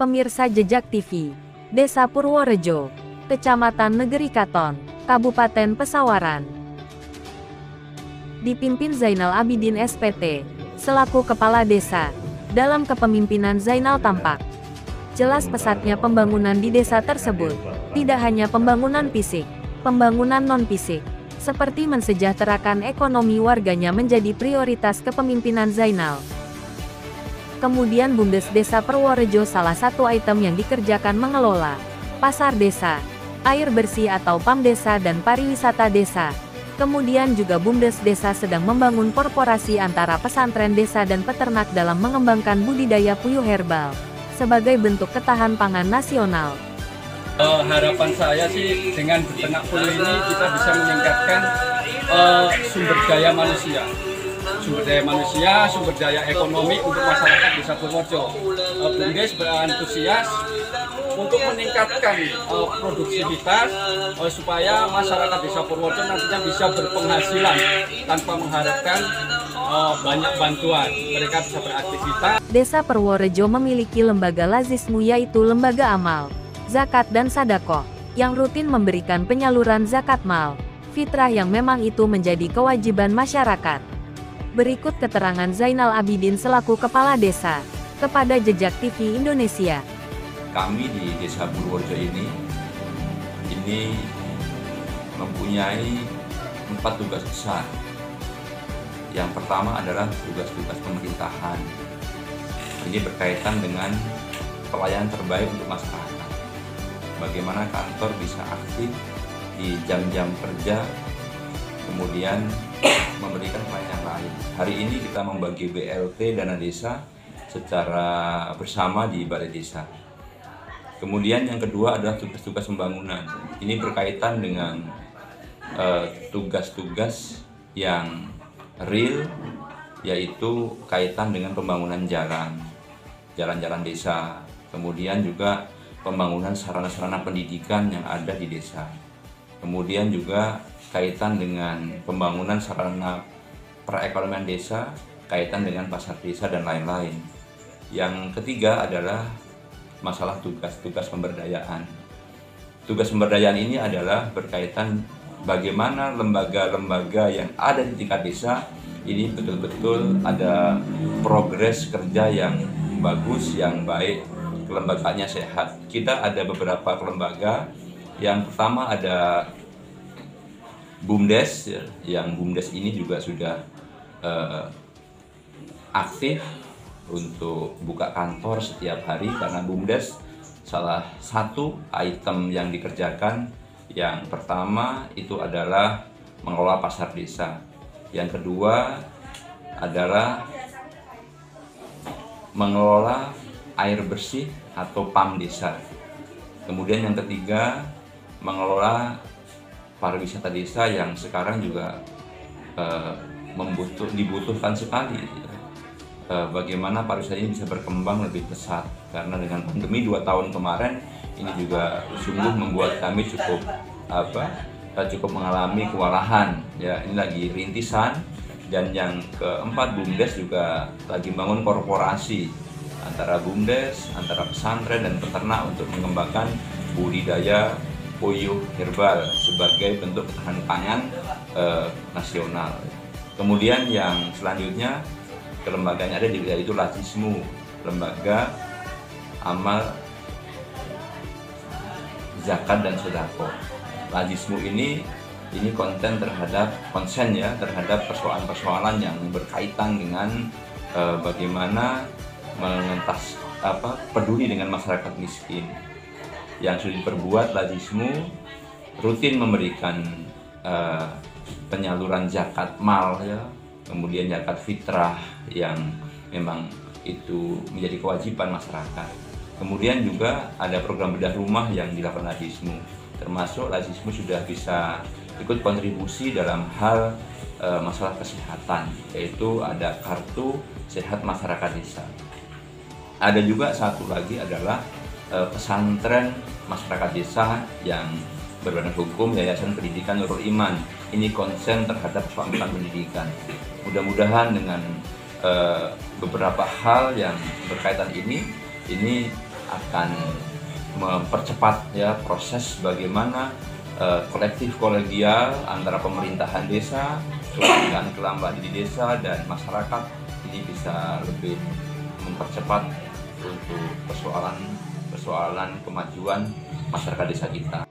Pemirsa Jejak TV, Desa Purworejo, Kecamatan Negeri Katon, Kabupaten Pesawaran. Dipimpin Zainal Abidin SPT, selaku Kepala Desa, dalam kepemimpinan Zainal tampak jelas pesatnya pembangunan di desa tersebut, tidak hanya pembangunan fisik, pembangunan non-fisik, seperti mensejahterakan ekonomi warganya menjadi prioritas kepemimpinan Zainal. Kemudian BUMDes Desa Purworejo salah satu item yang dikerjakan mengelola pasar desa, air bersih atau PAM desa dan pariwisata desa. Kemudian juga BUMDes Desa sedang membangun korporasi antara pesantren desa dan peternak dalam mengembangkan budidaya puyuh herbal, sebagai bentuk ketahanan pangan nasional. Harapan saya sih dengan beternak puyuh ini kita bisa meningkatkan sumber daya manusia, sumber daya ekonomi untuk masyarakat Desa Purworejo. BUMDes berantusias untuk meningkatkan produktivitas supaya masyarakat Desa Purworejo nantinya bisa berpenghasilan tanpa mengharapkan banyak bantuan. Mereka bisa beraktivitas. Desa Purworejo memiliki lembaga lazismu, yaitu lembaga amal, zakat dan sedekah, yang rutin memberikan penyaluran zakat mal, fitrah yang memang itu menjadi kewajiban masyarakat. Berikut keterangan Zainal Abidin selaku Kepala Desa, kepada Jejak TV Indonesia. Kami di Desa Purworejo ini mempunyai 4 tugas besar. Yang pertama adalah tugas-tugas pemerintahan. Ini berkaitan dengan pelayanan terbaik untuk masyarakat. Bagaimana kantor bisa aktif di jam-jam kerja, kemudian memberikan pelayanan lain. Hari ini kita membagi BLT dana desa secara bersama di Balai Desa. Kemudian yang kedua adalah tugas-tugas pembangunan. Ini berkaitan dengan tugas-tugas yang real, yaitu kaitan dengan pembangunan jalan-jalan desa. Kemudian juga pembangunan sarana-sarana pendidikan yang ada di desa. Kemudian juga kaitan dengan pembangunan sarana perekonomian desa, kaitan dengan pasar desa dan lain-lain. Yang ketiga adalah masalah tugas-tugas pemberdayaan. Tugas pemberdayaan ini adalah berkaitan bagaimana lembaga-lembaga yang ada di tingkat desa ini betul-betul ada progres kerja yang bagus, yang baik, kelembagaannya sehat. Kita ada beberapa lembaga. Yang pertama ada BUMDes, yang BUMDes ini juga sudah aktif untuk buka kantor setiap hari, karena BUMDes salah satu item yang dikerjakan yang pertama itu adalah mengelola pasar desa. Yang kedua adalah mengelola air bersih atau PAM desa. Kemudian yang ketiga mengelola pariwisata desa yang sekarang juga dibutuhkan sekali. Bagaimana pariwisata ini bisa berkembang lebih pesat, karena dengan pandemi 2 tahun kemarin ini juga sungguh membuat kami cukup mengalami kewalahan. Ya, ini lagi rintisan. Dan yang keempat, BUMDes juga lagi bangun korporasi antara BUMDes, antara pesantren dan peternak untuk mengembangkan budidaya puyuh herbal sebagai bentuk ketahanan pangan nasional. Kemudian yang selanjutnya kelembagaan yang ada yaitu lazismu, lembaga amal zakat dan sedekah. Lazismu ini konsen terhadap persoalan-persoalan yang berkaitan dengan bagaimana mengentas peduli dengan masyarakat miskin. Yang sudah diperbuat lazismu rutin memberikan penyaluran zakat mal, ya, kemudian zakat fitrah yang memang itu menjadi kewajiban masyarakat. Kemudian juga ada program bedah rumah yang dilakukan lazismu, termasuk lazismu sudah bisa ikut kontribusi dalam hal masalah kesehatan, yaitu ada kartu sehat masyarakat desa. Ada juga satu lagi adalah pesantren masyarakat desa yang berbadan hukum Yayasan Pendidikan Nurul Iman. Ini konsen terhadap persoalan pendidikan. Mudah-mudahan dengan beberapa hal yang berkaitan ini akan mempercepat ya proses bagaimana kolektif kolegial antara pemerintahan desa, kelambahan di desa dan masyarakat ini bisa lebih mempercepat untuk persoalan kemajuan masyarakat desa kita.